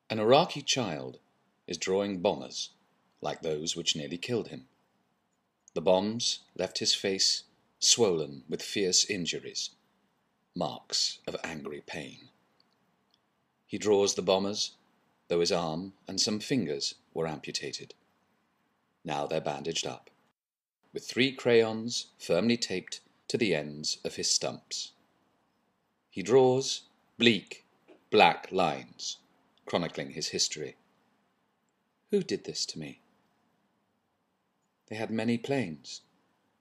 An Iraqi child is drawing bombers like those which nearly killed him. The bombs left his face swollen with fierce injuries, marks of angry pain. He draws the bombers, though his arm and some fingers were amputated. Now they're bandaged up, with 3 crayons firmly taped to the ends of his stumps. He draws bleak, black lines, chronicling his history. Who did this to me? They had many planes.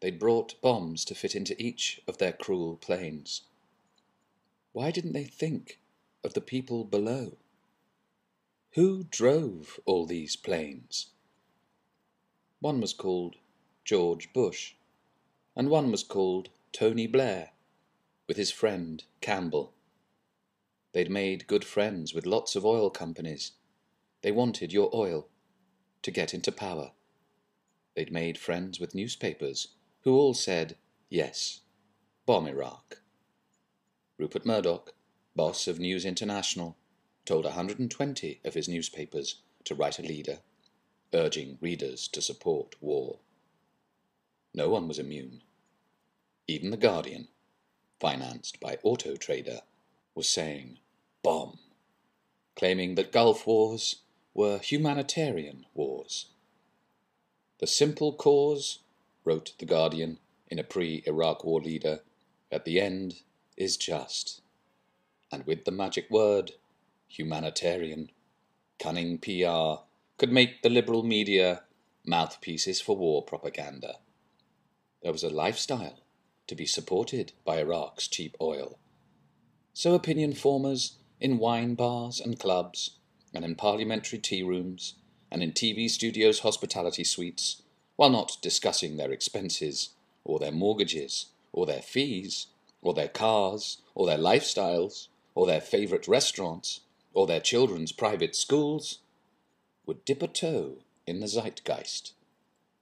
They'd brought bombs to fit into each of their cruel planes. Why didn't they think of the people below? Who drove all these planes? One was called George Bush, and one was called Tony Blair, with his friend Campbell. They'd made good friends with lots of oil companies. They wanted your oil to get into power. They'd made friends with newspapers, who all said, yes, bomb Iraq. Rupert Murdoch, boss of News International, told 120 of his newspapers to write a leader, urging readers to support war. No one was immune. Even The Guardian, financed by Auto Trader, was saying bomb, claiming that Gulf wars were humanitarian wars. The simple cause, wrote The Guardian in a pre-Iraq war leader, at the end is just. And with the magic word, humanitarian, cunning PR could make the liberal media mouthpieces for war propaganda. There was a lifestyle to be supported by Iraq's cheap oil. So opinion formers in wine bars and clubs, and in parliamentary tea rooms, and in TV studios' hospitality suites, while not discussing their expenses, or their mortgages, or their fees, or their cars, or their lifestyles, or their favourite restaurants, or their children's private schools, would dip a toe in the zeitgeist,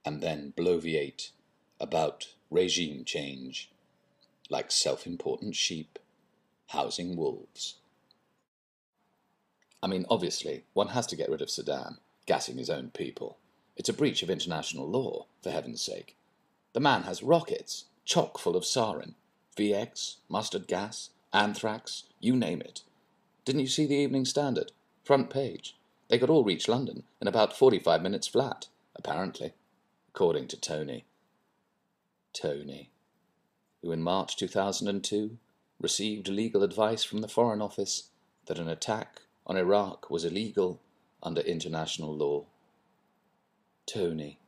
and then bloviate about regime change, like self-important sheep housing wolves. I mean, obviously, one has to get rid of Saddam, gassing his own people. It's a breach of international law, for heaven's sake. The man has rockets, chock full of sarin, VX, mustard gas, anthrax, you name it. Didn't you see the Evening Standard? Front page. They could all reach London in about 45 minutes flat, apparently, according to Tony. Tony, who in March 2002 received legal advice from the Foreign Office that an attack on Iraq was illegal under international law. Tony,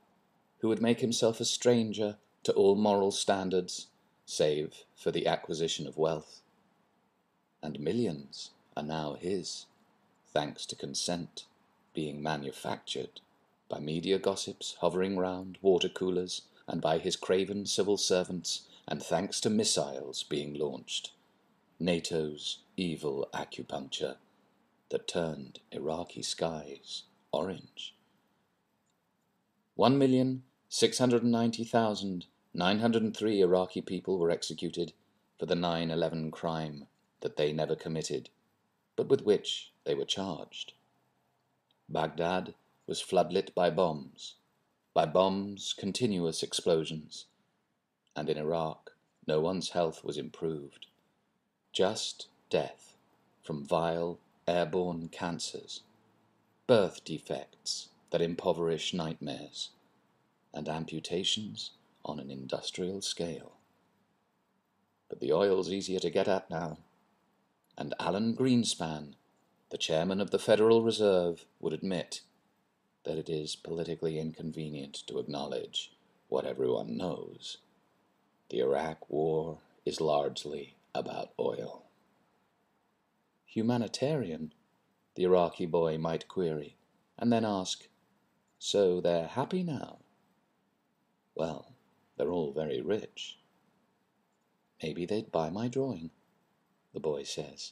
who would make himself a stranger to all moral standards, save for the acquisition of wealth. And millions are now his, thanks to consent being manufactured by media gossips hovering round water coolers and by his craven civil servants, and thanks to missiles being launched, NATO's evil acupuncture that turned Iraqi skies orange. 1,690,903 Iraqi people were executed for the 9/11 crime that they never committed, but with which they were charged. Baghdad was floodlit by bombs continuous explosions, and in Iraq no one's health was improved, just death from vile airborne cancers, birth defects that impoverish nightmares, and amputations on an industrial scale. But the oil's easier to get at now, and Alan Greenspan, the chairman of the Federal Reserve, would admit that it is politically inconvenient to acknowledge what everyone knows. The Iraq War is largely about oil. Humanitarian, the Iraqi boy might query, and then ask, so they're happy now? Well, they're all very rich. Maybe they'd buy my drawing, the boy says.